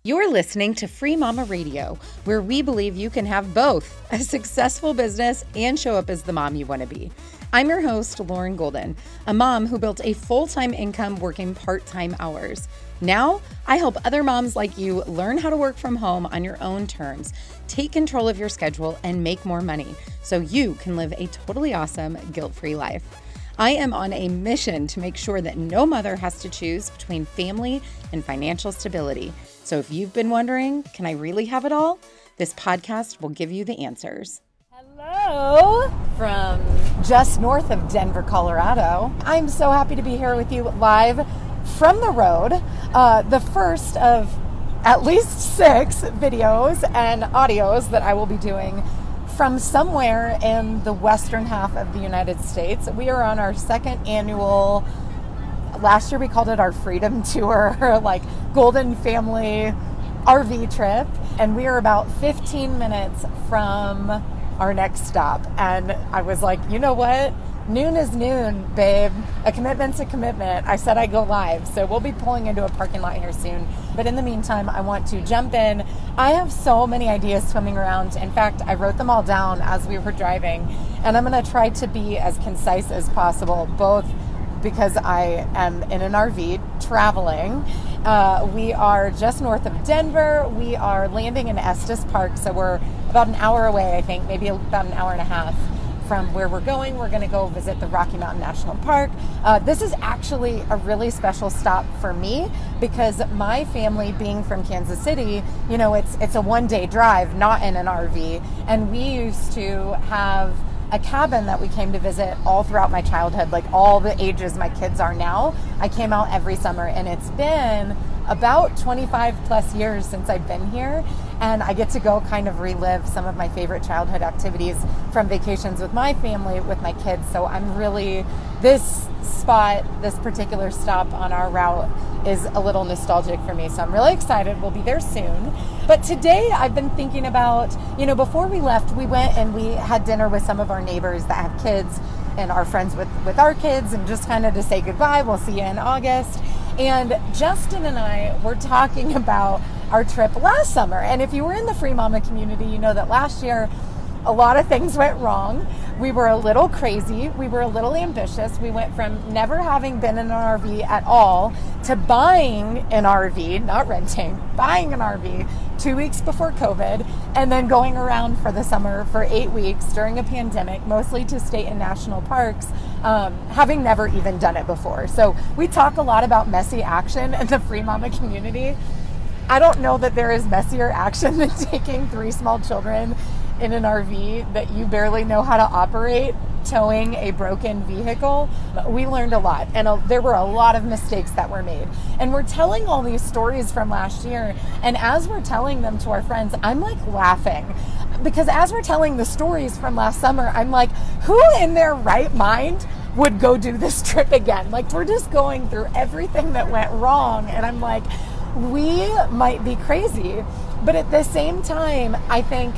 You're listening to Free Mama Radio, where we believe you can have both a successful business and show up as the mom you want to be. I'm your host, Lauren Golden, a mom who built a full-time income working part-time hours. Now, I help other moms like you learn how to work from home on your own terms, take control of your schedule, and make more money so you can live a totally awesome, guilt-free life. I am on a mission to make sure that no mother has to choose between family and financial stability. So if you've been wondering, can I really have it all? This podcast will give you the answers. Hello from just north of Denver, Colorado. I'm so happy to be here with you live from the road. The first of at least 6 videos and audios that I will be doing from somewhere in the western half of the United States. We are on our second annual, last year we called it our Freedom Tour, like Golden Family RV trip. And we are about 15 minutes from our next stop. And I was like, you know what? Noon is noon, babe. A commitment's a commitment. I said I'd go live. So we'll be pulling into a parking lot here soon. But in the meantime, I want to jump in. I have so many ideas swimming around. In fact, I wrote them all down as we were driving. And I'm going to try to be as concise as possible, both because I am in an RV traveling. We are just north of Denver. We are landing in Estes Park. So we're about an hour away, I think, maybe about an hour and a half from where we're going. We're going to go visit the Rocky Mountain National Park. This is actually a really special stop for me because my family, being from Kansas City, you know, it's a one-day drive, not in an RV. And we used to have a cabin that we came to visit all throughout my childhood, like all the ages my kids are now. I came out every summer, and it's been about 25 plus years since I've been here, and I get to go kind of relive some of my favorite childhood activities from vacations with my family, with my kids. So I'm really, this particular stop on our route is a little nostalgic for me. So I'm really excited. We'll be there soon. But today I've been thinking about, you know, before we left, we went and we had dinner with some of our neighbors that have kids and are friends with our kids, and just kind of to say goodbye. We'll see you in August. And Justin and I were talking about our trip last summer. And if you were in the Free Mama community, you know that last year a lot of things went wrong. We were a little crazy. We were a little ambitious. We went from never having been in an RV at all to buying an RV, not renting, buying an RV 2 weeks before COVID, and then going around for the summer for 8 weeks during a pandemic, mostly to state and national parks, having never even done it before. So we talk a lot about messy action in the Free Mama community. I don't know that there is messier action than taking 3 small children in an RV that you barely know how to operate, towing a broken vehicle. We learned a lot, and there were a lot of mistakes that were made. And we're telling all these stories from last year, and as we're telling them to our friends, I'm like laughing. Because as we're telling the stories from last summer, I'm like, who in their right mind would go do this trip again? Like, we're just going through everything that went wrong, and I'm like, we might be crazy. But at the same time, I think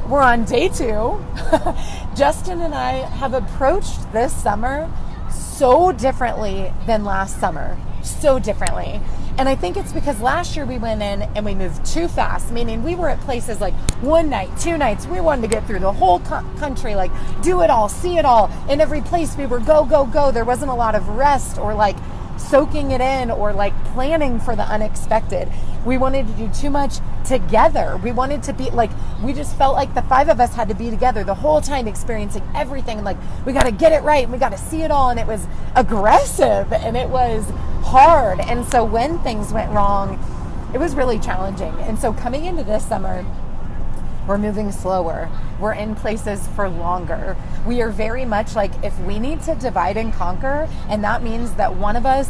we're on day 2. Justin and I have approached this summer so differently than last summer. So differently. And I think it's because last year we went in and we moved too fast, meaning we were at places like 1 night, 2 nights. We wanted to get through the whole country, like do it all, see it all. In every place we were go, go, go. There wasn't a lot of rest or like soaking it in or like planning for the unexpected. We wanted to do too much together. We wanted to be like, we just felt like the 5 of us had to be together the whole time, experiencing everything. Like, we got to get it right and we got to see it all. And it was aggressive and it was hard. And so when things went wrong, it was really challenging. And so coming into this summer, we're moving slower. We're in places for longer. We are very much like, if we need to divide and conquer, and that means that one of us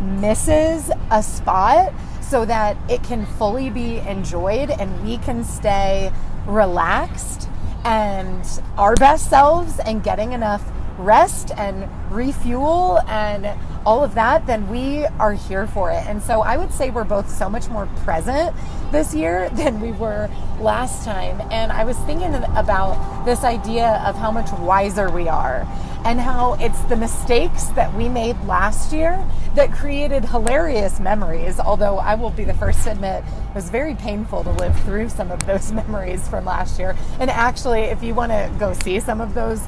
misses a spot so that it can fully be enjoyed and we can stay relaxed and our best selves and getting enough rest and refuel and all of that, then we are here for it. And so I would say we're both so much more present this year than we were last time. And I was thinking about this idea of how much wiser we are, and how it's the mistakes that we made last year that created hilarious memories. Although I will be the first to admit, it was very painful to live through some of those memories from last year. And actually, if you want to go see some of those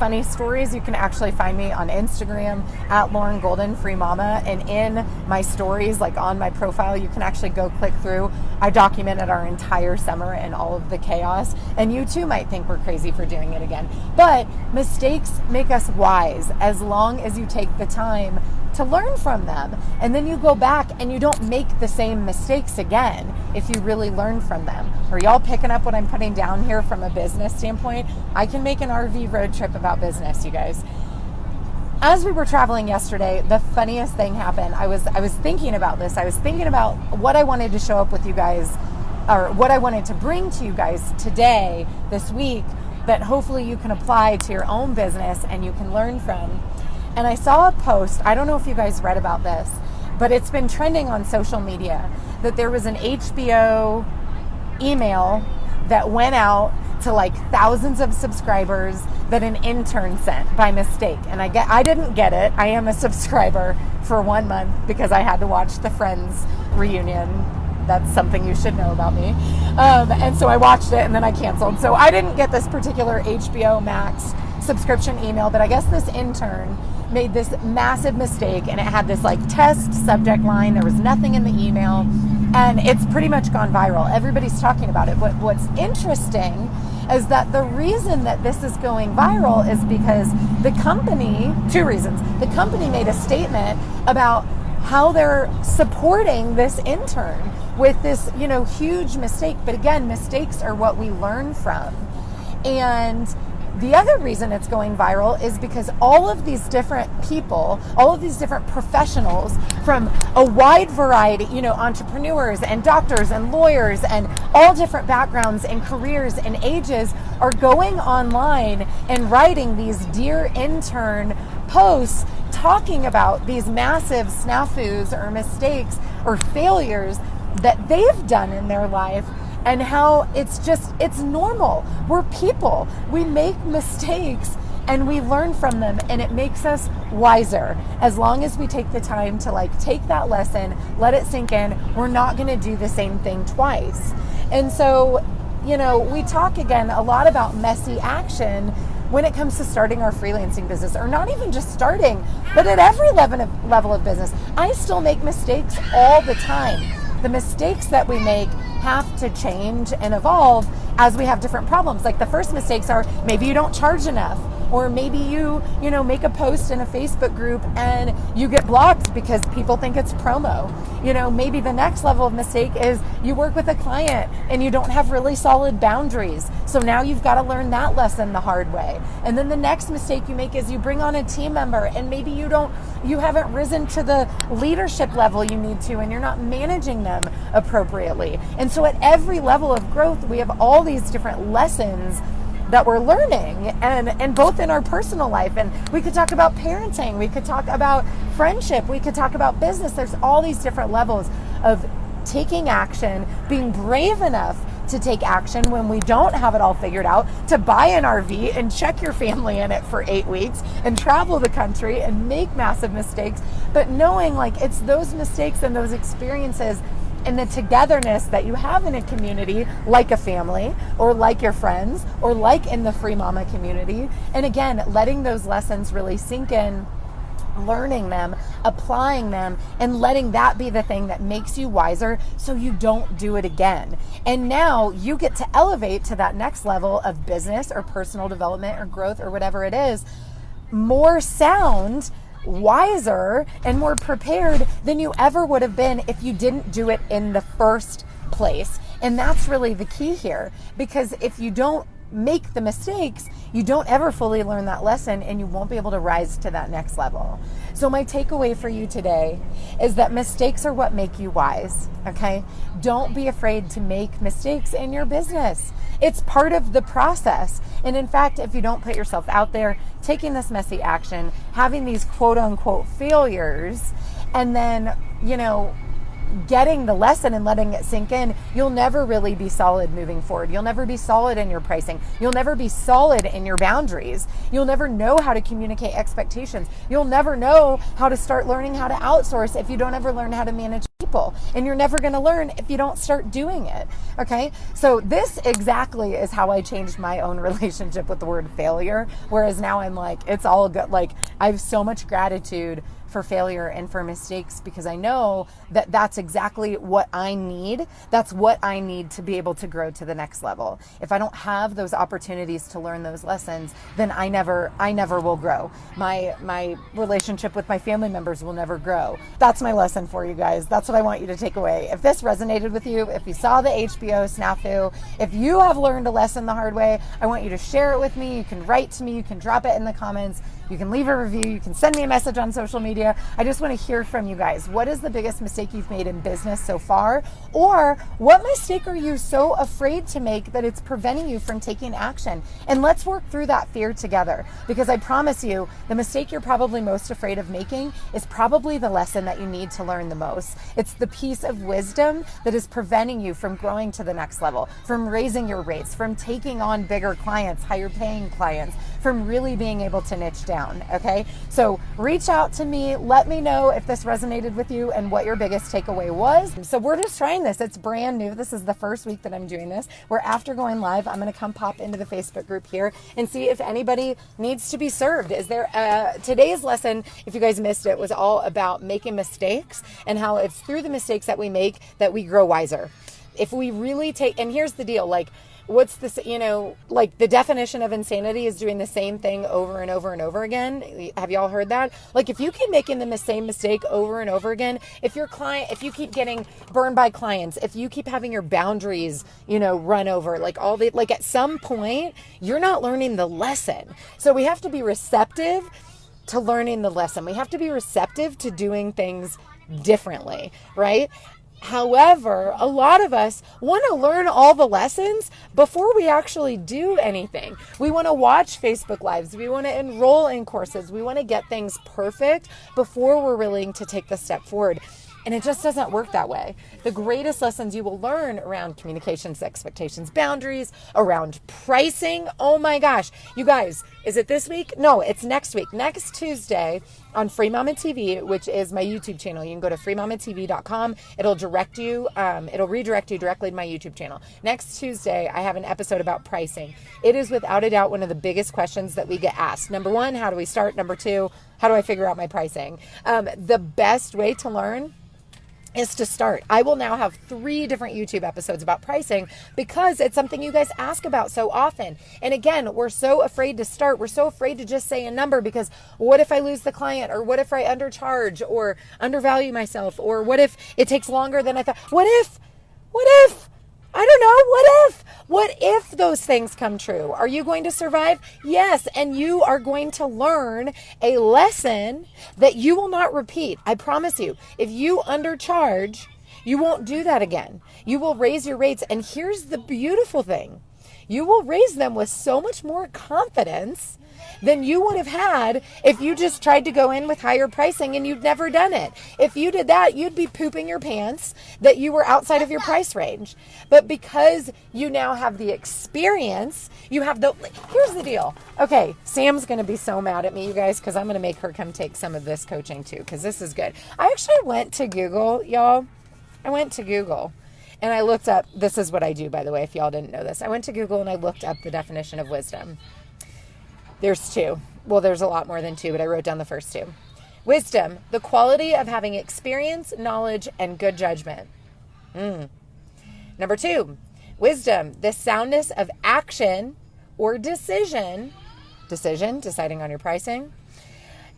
funny stories, you can actually find me on Instagram at Lauren Golden Free Mama, and in my stories, like on my profile, you can actually go click through. I documented our entire summer and all of the chaos, and you too might think we're crazy for doing it again. But mistakes make us wise as long as you take the time to learn from them, and then you go back and you don't make the same mistakes again if you really learn from them. Are y'all picking up what I'm putting down here from a business standpoint? I can make an RV road trip about business, you guys. As we were traveling yesterday, the funniest thing happened. I was thinking about this. I was thinking about what I wanted to show up with you guys, or what I wanted to bring to you guys today, this week, that hopefully you can apply to your own business and you can learn from. And I saw a post, I don't know if you guys read about this, but it's been trending on social media, that there was an HBO email that went out to like thousands of subscribers that an intern sent by mistake. And I didn't get it. I am a subscriber for 1 month because I had to watch the Friends reunion. That's something you should know about me. And so I watched it and then I canceled. So I didn't get this particular HBO Max subscription email, but I guess this intern made this massive mistake, and it had this like test subject line. There was nothing in the email, and it's pretty much gone viral. Everybody's talking about it. But what's interesting is that the reason that this is going viral is because the company, two reasons. The company made a statement about how they're supporting this intern with this, huge mistake. But again, mistakes are what we learn from. And the other reason it's going viral is because all of these different people, all of these different professionals from a wide variety, entrepreneurs and doctors and lawyers and all different backgrounds and careers and ages, are going online and writing these Dear Intern posts talking about these massive snafus or mistakes or failures that they've done in their life, and how it's normal. We're people. We make mistakes and we learn from them, and it makes us wiser. As long as we take the time to take that lesson, let it sink in, we're not going to do the same thing twice. And so, we talk again a lot about messy action when it comes to starting our freelancing business, or not even just starting, but at every level of business. I still make mistakes all the time. The mistakes that we make have to change and evolve as we have different problems. Like the first mistakes are maybe you don't charge enough, or maybe you make a post in a Facebook group and you get blocked because people think it's promo. Maybe the next level of mistake is you work with a client and you don't have really solid boundaries. So now you've got to learn that lesson the hard way. And then the next mistake you make is you bring on a team member and maybe you haven't risen to the leadership level you need to, and you're not managing them appropriately. And so at every level of growth, we have all these different lessons that we're learning, and both in our personal life, and we could talk about parenting, we could talk about friendship, we could talk about business. There's all these different levels of taking action, being brave enough to take action when we don't have it all figured out, to buy an RV and check your family in it for 8 weeks and travel the country and make massive mistakes, but knowing it's those mistakes and those experiences and the togetherness that you have in a community, like a family or like your friends or like in the Free Mama community. And again, letting those lessons really sink in, learning them, applying them, and letting that be the thing that makes you wiser so you don't do it again. And now you get to elevate to that next level of business or personal development or growth or whatever it is, more sound, wiser, and more prepared than you ever would have been if you didn't do it in the first place. And that's really the key here, because if you don't make the mistakes, you don't ever fully learn that lesson and you won't be able to rise to that next level. So my takeaway for you today is that mistakes are what make you wise, okay? Don't be afraid to make mistakes in your business. It's part of the process. And in fact, if you don't put yourself out there, taking this messy action, having these quote unquote failures, and then, getting the lesson and letting it sink in, you'll never really be solid moving forward. You'll never be solid in your pricing. You'll never be solid in your boundaries. You'll never know how to communicate expectations. You'll never know how to start learning how to outsource if you don't ever learn how to manage people. And you're never going to learn if you don't start doing it. Okay? So this exactly is how I changed my own relationship with the word failure. Whereas now I'm like, it's all good. Like, I have so much gratitude for failure and for mistakes, because I know that that's exactly what I need. That's what I need to be able to grow to the next level. If I don't have those opportunities to learn those lessons, then I never will grow. My relationship with my family members will never grow. That's my lesson for you guys. That's what I want you to take away. If this resonated with you, if you saw the HBO snafu, if you have learned a lesson the hard way, I want you to share it with me. You can write to me. You can drop it in the comments. You can leave a review. You can send me a message on social media. I just want to hear from you guys. What is the biggest mistake you've made in business so far? Or what mistake are you so afraid to make that it's preventing you from taking action? And let's work through that fear together, because I promise you, the mistake you're probably most afraid of making is probably the lesson that you need to learn the most. It's the piece of wisdom that is preventing you from growing to the next level, from raising your rates, from taking on bigger clients, higher paying clients, from really being able to niche down, okay? So reach out to me. Let me know if this resonated with you and what your biggest takeaway was. So we're just trying this. It's brand new. This is the first week that I'm doing this. Where after going live, I'm going to come pop into the Facebook group here and see if anybody needs to be served. Is there today's lesson, if you guys missed it, was all about making mistakes and how it's through the mistakes that we make that we grow wiser. If we really take, and here's the deal, like, what's this, like the definition of insanity is doing the same thing over and over and over again. Have y'all heard that? Like, if you keep making the same mistake over and over again, if you keep getting burned by clients, if you keep having your boundaries, run over, like at some point, you're not learning the lesson. So we have to be receptive to learning the lesson. We have to be receptive to doing things differently, right? However, a lot of us want to learn all the lessons before we actually do anything. We want to watch Facebook Lives. We want to enroll in courses. We want to get things perfect before we're willing to take the step forward. And it just doesn't work that way. The greatest lessons you will learn around communications, expectations, boundaries, around pricing. Oh my gosh. You guys, is it this week? No, it's next week. Next Tuesday on Free Mama TV, which is my YouTube channel. You can go to freemamatv.com. It'll redirect you directly to my YouTube channel. Next Tuesday, I have an episode about pricing. It is without a doubt one of the biggest questions that we get asked. Number one, how do we start? Number two, how do I figure out my pricing? The best way to learn is to start. I will now have 3 different YouTube episodes about pricing because it's something you guys ask about so often. And again, we're so afraid to start. We're so afraid to just say a number because what if I lose the client, or what if I undercharge or undervalue myself, or what if it takes longer than I thought? What if? I don't know. What if those things come true? Are you going to survive? Yes. And you are going to learn a lesson that you will not repeat. I promise you, if you undercharge, you won't do that again. You will raise your rates. And here's the beautiful thing. You will raise them with so much more confidence than you would have had if you just tried to go in with higher pricing and you'd never done it. If you did that, you'd be pooping your pants that you were outside of your price range. But because you now have the experience, here's the deal. Okay, Sam's going to be so mad at me, you guys, because I'm going to make her come take some of this coaching too, because this is good. I actually went to Google, y'all. I went to Google. And I looked up, this is what I do, by the way, if y'all didn't know this. I went to Google and I looked up the definition of wisdom. There's 2. Well, there's a lot more than 2, but I wrote down the first 2. Wisdom, the quality of having experience, knowledge, and good judgment. Number 2, wisdom, the soundness of action or decision, deciding on your pricing,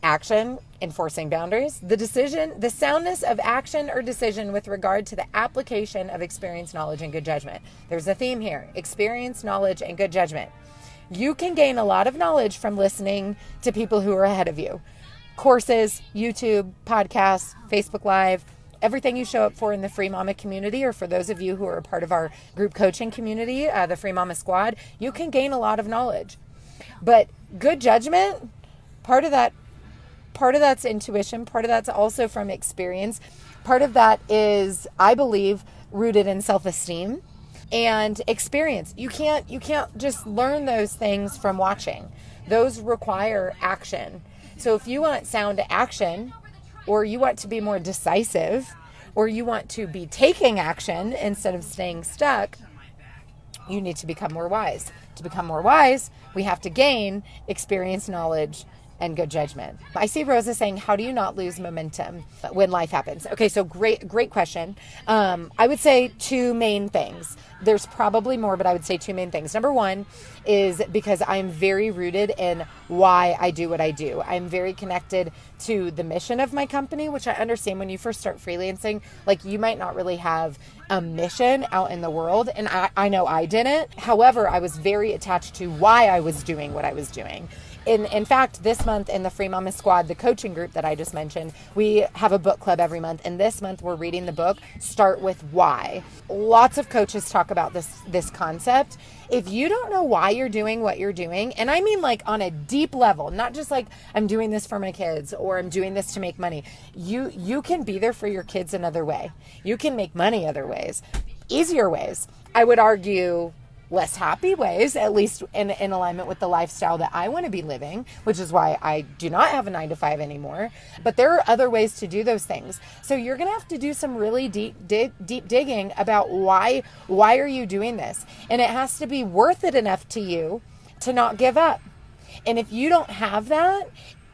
Action, enforcing boundaries. The soundness of action or decision with regard to the application of experience, knowledge, and good judgment. There's a theme here: experience, knowledge, and good judgment. You can gain a lot of knowledge from listening to people who are ahead of you. Courses, YouTube, podcasts, Facebook Live, everything you show up for in the Free Mama community, or for those of you who are a part of our group coaching community, the Free Mama Squad, you can gain a lot of knowledge. But good judgment, part of that's intuition, part of that's also from experience. Part of that is, I believe, rooted in self-esteem and experience. You can't just learn those things from watching. Those require action. So if you want sound action, or you want to be more decisive, or you want to be taking action instead of staying stuck, you need to become more wise. To become more wise, we have to gain experience, knowledge, and good judgment. I see Rosa saying, how do you not lose momentum when life happens? Okay, so great question. I would say two main things. There's probably more, but I would say two main things. Number one is because I'm very rooted in why I do what I do. I'm very connected to the mission of my company, which I understand when you first start freelancing, like you might not really have a mission out in the world. And I know I didn't. However, I was very attached to why I was doing what I was doing. In fact, this month in the Free Mama Squad, the coaching group that I just mentioned, we have a book club every month. And this month we're reading the book, Start With Why. Lots of coaches talk about this concept. If you don't know why you're doing what you're doing, and I mean like on a deep level, not just like I'm doing this for my kids or I'm doing this to make money. You can be there for your kids another way. You can make money other ways, easier ways. I would argue less happy ways, at least in alignment with the lifestyle that I want to be living, which is why I do not have a 9-to-5 anymore. But there are other ways to do those things. So you're going to have to do some really deep digging about why are you doing this? And it has to be worth it enough to you to not give up. And if you don't have that,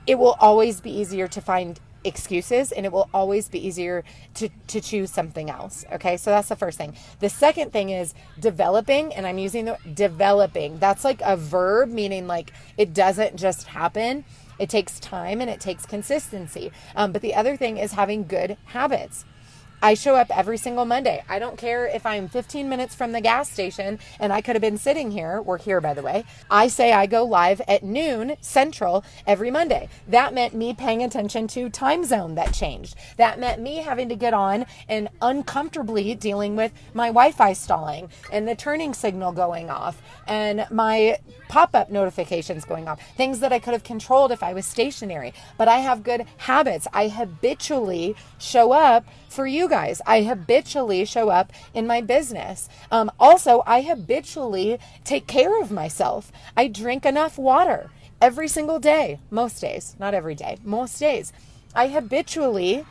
it will always be easier to find excuses, and it will always be easier to choose something else. Okay, so that's the first thing. The second thing is developing, and I'm using the developing. That's like a verb, meaning like it doesn't just happen. It takes time and it takes consistency. But the other thing is having good habits. I show up every single Monday. I don't care if I'm 15 minutes from the gas station and I could have been sitting here. We're here, by the way. I say I go live at noon Central every Monday. That meant me paying attention to time zone that changed. That meant me having to get on and uncomfortably dealing with my Wi-Fi stalling and the turning signal going off and my pop-up notifications going off. Things that I could have controlled if I was stationary. But I have good habits. I habitually show up for you guys. I habitually show up in my business. Also, I habitually take care of myself. I drink enough water every single day, most days, not every day, most days. I habitually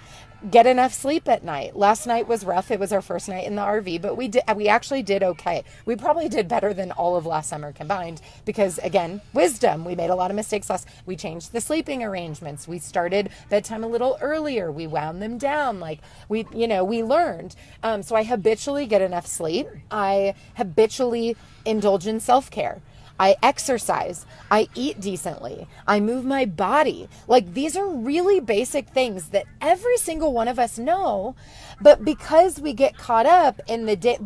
get enough sleep at night. Last night was rough. It was our first night in the RV, but we actually did okay. We probably did better than all of last summer combined because, again, wisdom. We made a lot of mistakes we changed the sleeping arrangements. We started bedtime a little earlier. We wound them down. We learned. So I habitually get enough sleep. I habitually indulge in self-care. I exercise, I eat decently, I move my body. These are really basic things that every single one of us know, but because we get caught up in the day,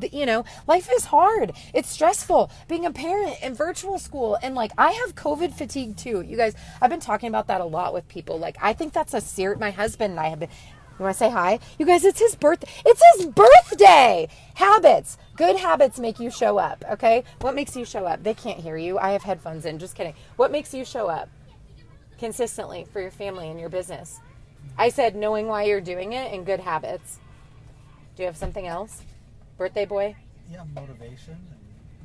life is hard. It's stressful being a parent in virtual school. And I have COVID fatigue too. You guys, I've been talking about that a lot with people. I think that's my husband and I have been. You want to say hi? You guys, it's his birthday. It's his birthday! Habits. Good habits make you show up, okay? What makes you show up? They can't hear you. I have headphones in. Just kidding. What makes you show up consistently for your family and your business? I said knowing why you're doing it and good habits. Do you have something else? Birthday boy? Yeah, motivation.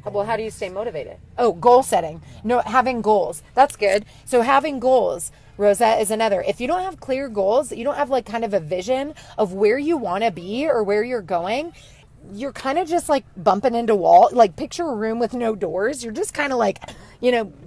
Well, how do you stay motivated? Oh, goal setting. No, having goals. That's good. So having goals, Rosa, is another. If you don't have clear goals, you don't have kind of a vision of where you want to be or where you're going, you're kind of just bumping into wall. Picture a room with no doors. You're just kind of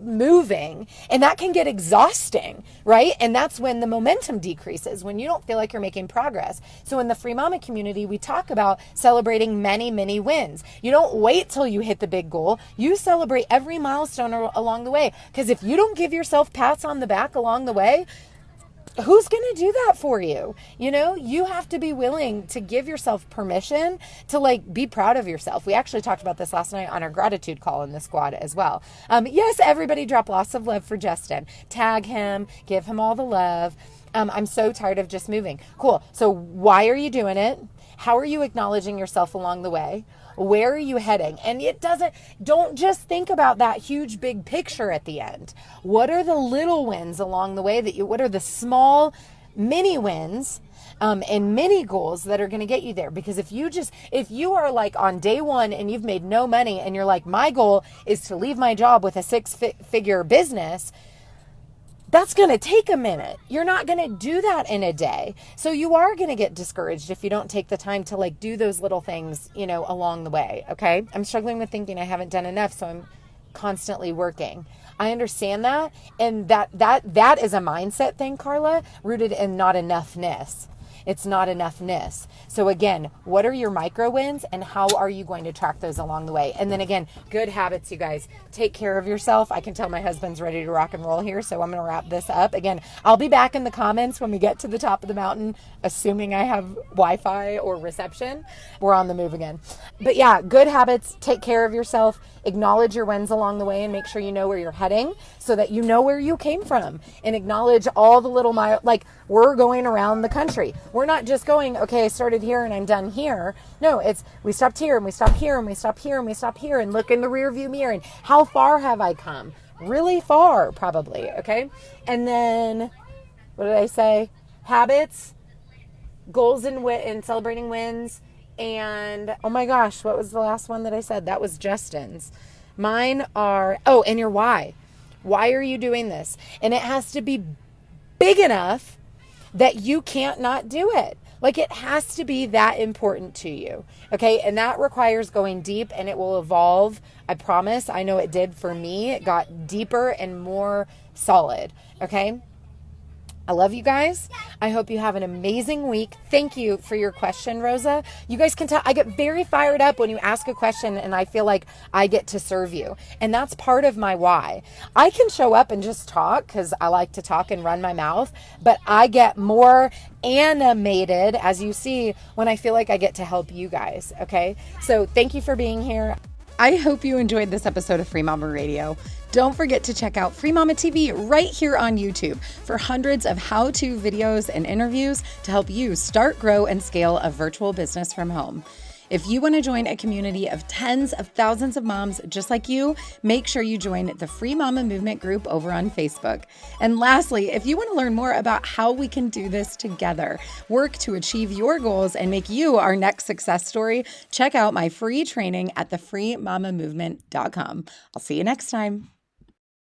moving, and that can get exhausting, right? And that's when the momentum decreases, when you don't feel like you're making progress. So in the Free Mama community, we talk about celebrating many, many wins. You don't wait till you hit the big goal. You celebrate every milestone along the way. Because if you don't give yourself pats on the back along the way, who's going to do that for you? You know, you have to be willing to give yourself permission to like be proud of yourself. We actually talked about this last night on our gratitude call in the squad as well. Yes, everybody drop lots of love for Justin. Tag him, give him all the love. I'm so tired of just moving. Cool. So why are you doing it? How are you acknowledging yourself along the way? Where are you heading? And don't just think about that huge big picture at the end. What are the little wins along the way what are the small mini wins and mini goals that are going to get you there? Because if you are like on day one and you've made no money and you're like, my goal is to leave my job with a 6-figure business, that's going to take a minute. You're not going to do that in a day. So you are going to get discouraged if you don't take the time to like do those little things, you know, along the way. Okay. I'm struggling with thinking I haven't done enough. So I'm constantly working. I understand that. And that is a mindset thing, Carla, rooted in not enoughness. It's not enoughness. So again, what are your micro wins and how are you going to track those along the way? And then again, good habits, you guys. Take care of yourself. I can tell my husband's ready to rock and roll here, so I'm going to wrap this up. Again, I'll be back in the comments when we get to the top of the mountain, assuming I have Wi-Fi or reception. We're on the move again. But yeah, good habits. Take care of yourself. Acknowledge your wins along the way and make sure you know where you're heading so that you know where you came from, and acknowledge all the little like we're going around the country. We're not just going, okay, I started here and I'm done here. No, it's we stopped here and we stopped here and we stopped here and we stopped here and look in the rear view mirror and how far have I come? Really far, probably. Okay. And then what did I say? Habits, goals and celebrating wins. And oh my gosh, what was the last one that I said? That was Justin's. Mine are, and your why. Why are you doing this? And it has to be big enough that you can't not do it. Like it has to be that important to you. Okay. And that requires going deep, and it will evolve. I promise. I know it did for me. It got deeper and more solid. Okay. I love you guys. I hope you have an amazing week. Thank you for your question, Rosa. You guys can tell I get very fired up when you ask a question and I feel like I get to serve you. And that's part of my why. I can show up and just talk because I like to talk and run my mouth, but I get more animated, as you see, when I feel like I get to help you guys. Okay. So thank you for being here. I hope you enjoyed this episode of Free Mama Radio. Don't forget to check out Free Mama TV right here on YouTube for hundreds of how-to videos and interviews to help you start, grow, and scale a virtual business from home. If you want to join a community of tens of thousands of moms just like you, make sure you join the Free Mama Movement group over on Facebook. And lastly, if you want to learn more about how we can do this together, work to achieve your goals, and make you our next success story, check out my free training at thefreemamamovement.com. I'll see you next time.